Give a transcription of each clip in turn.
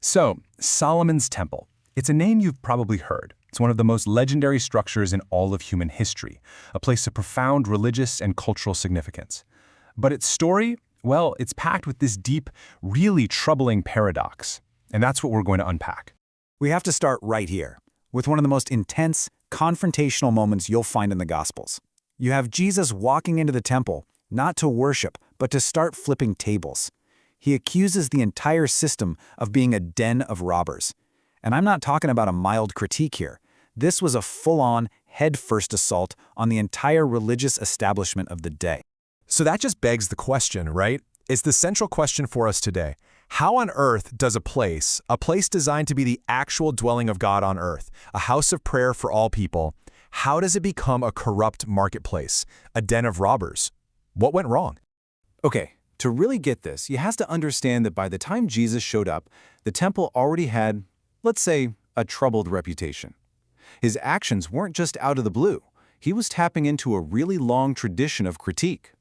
So, Solomon's Temple. It's a name you've probably heard. It's one of the most legendary structures in all of human history, a place of profound religious and cultural significance. But its story, well, it's packed with this deep, really troubling paradox. And that's what we're going to unpack. We have to start right here, with one of the most intense, confrontational moments you'll find in the Gospels. You have Jesus walking into the temple, not to worship, but to start flipping tables. He accuses the entire system of being a den of robbers. And I'm not talking about a mild critique here. This was a full-on, head-first assault on the entire religious establishment of the day. So that just begs the question, right? It's the central question for us today. How on earth does a place designed to be the actual dwelling of God on earth, a house of prayer for all people, how does it become a corrupt marketplace, a den of robbers? What went wrong? Okay, to really get this, you have to understand that by the time Jesus showed up, the temple already had, let's say, a troubled reputation. His actions weren't just out of the blue. He was tapping into a really long tradition of critique.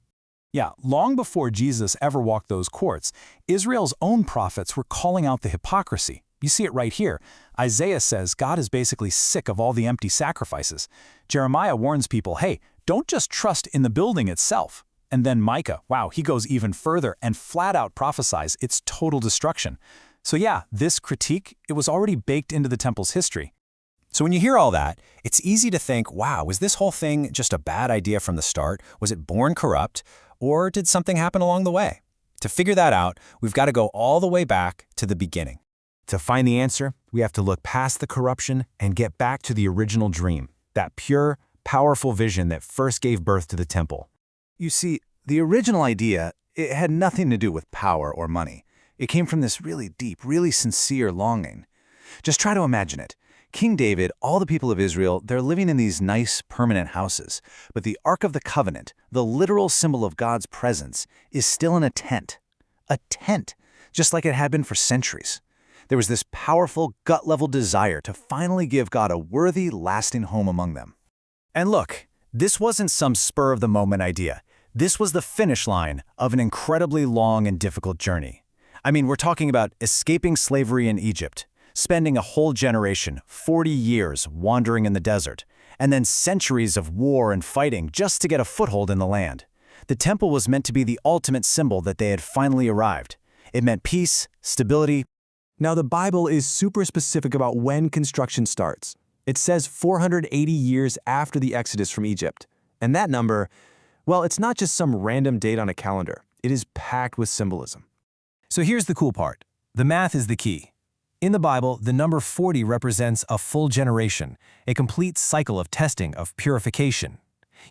Yeah, long before Jesus ever walked those courts, Israel's own prophets were calling out the hypocrisy. You see it right here. Isaiah says God is basically sick of all the empty sacrifices. Jeremiah warns people, hey, don't just trust in the building itself. And then Micah, wow, he goes even further and flat out prophesies its total destruction. So yeah, this critique, it was already baked into the temple's history. So when you hear all that, it's easy to think, wow, was this whole thing just a bad idea from the start? Was it born corrupt? Or did something happen along the way? To figure that out, we've got to go all the way back to the beginning. To find the answer, we have to look past the corruption and get back to the original dream, that pure, powerful vision that first gave birth to the temple. You see, the original idea, it had nothing to do with power or money. It came from this really deep, really sincere longing. Just try to imagine it. King David, all the people of Israel, they're living in these nice, permanent houses. But the Ark of the Covenant, the literal symbol of God's presence, is still in a tent. A tent, just like it had been for centuries. There was this powerful, gut-level desire to finally give God a worthy, lasting home among them. And look, this wasn't some spur-of-the-moment idea. This was the finish line of an incredibly long and difficult journey. I mean, we're talking about escaping slavery in Egypt, spending a whole generation, 40 years, wandering in the desert, and then centuries of war and fighting just to get a foothold in the land. The temple was meant to be the ultimate symbol that they had finally arrived. It meant peace, stability. Now, the Bible is super specific about when construction starts. It says 480 years after the Exodus from Egypt. And that number, well, it's not just some random date on a calendar. It is packed with symbolism. So here's the cool part. The math is the key. In the Bible, the number 40 represents a full generation, a complete cycle of testing, of purification.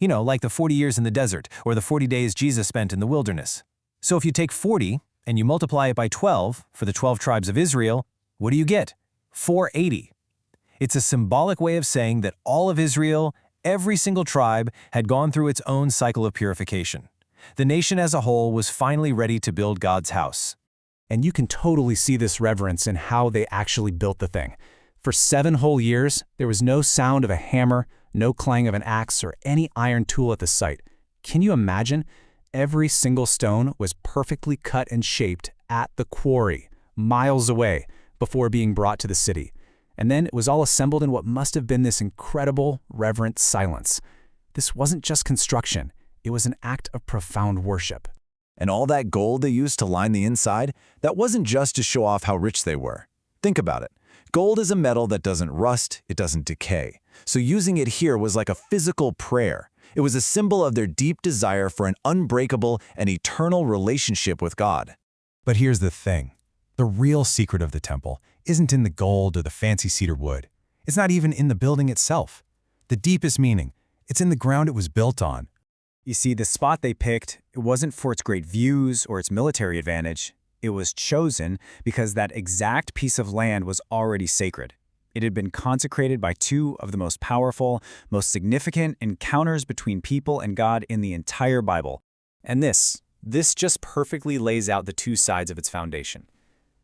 You know, like the 40 years in the desert, or the 40 days Jesus spent in the wilderness. So if you take 40 and you multiply it by 12 for the 12 tribes of Israel, what do you get? 480. It's a symbolic way of saying that all of Israel, every single tribe, had gone through its own cycle of purification. The nation as a whole was finally ready to build God's house. And you can totally see this reverence in how they actually built the thing. For 7 whole years, there was no sound of a hammer, no clang of an axe, or any iron tool at the site. Can you imagine? Every single stone was perfectly cut and shaped at the quarry, miles away, before being brought to the city. And then it was all assembled in what must have been this incredible, reverent silence. This wasn't just construction. It was an act of profound worship. And all that gold they used to line the inside, that wasn't just to show off how rich they were. Think about it. Gold is a metal that doesn't rust, it doesn't decay. So using it here was like a physical prayer. It was a symbol of their deep desire for an unbreakable and eternal relationship with God. But here's the thing. The real secret of the temple isn't in the gold or the fancy cedar wood. It's not even in the building itself. The deepest meaning, it's in the ground it was built on. You see, the spot they picked, it wasn't for its great views or its military advantage. It was chosen because that exact piece of land was already sacred. It had been consecrated by 2 of the most powerful, most significant encounters between people and God in the entire Bible. And this just perfectly lays out the 2 sides of its foundation.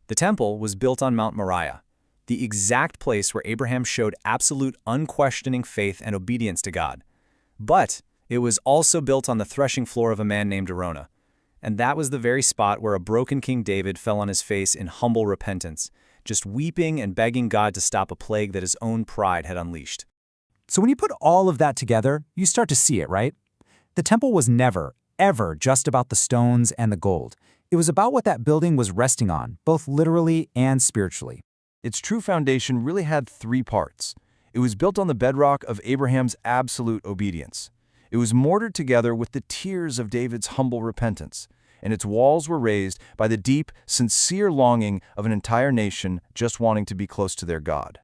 The temple was built on Mount Moriah, the exact place where Abraham showed absolute unquestioning faith and obedience to God. But it was also built on the threshing floor of a man named Araunah. And that was the very spot where a broken King David fell on his face in humble repentance, just weeping and begging God to stop a plague that his own pride had unleashed. So when you put all of that together, you start to see it, right? The temple was never, ever just about the stones and the gold. It was about what that building was resting on, both literally and spiritually. Its true foundation really had 3 parts. It was built on the bedrock of Abraham's absolute obedience. It was mortared together with the tears of David's humble repentance, and its walls were raised by the deep, sincere longing of an entire nation just wanting to be close to their God.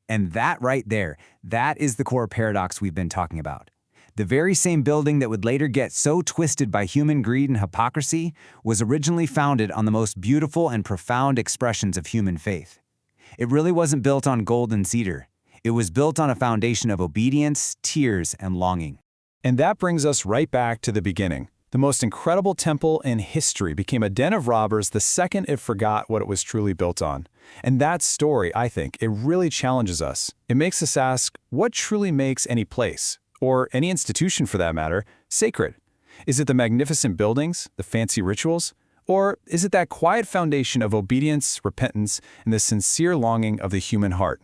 And that right there, that is the core paradox we've been talking about. The very same building that would later get so twisted by human greed and hypocrisy was originally founded on the most beautiful and profound expressions of human faith. It really wasn't built on gold and cedar. It was built on a foundation of obedience, tears, and longing. And that brings us right back to the beginning. The most incredible temple in history became a den of robbers the second it forgot what it was truly built on. And that story, I think, it really challenges us. It makes us ask, what truly makes any place, or any institution for that matter, sacred? Is it the magnificent buildings, the fancy rituals? Or is it that quiet foundation of obedience, repentance, and the sincere longing of the human heart?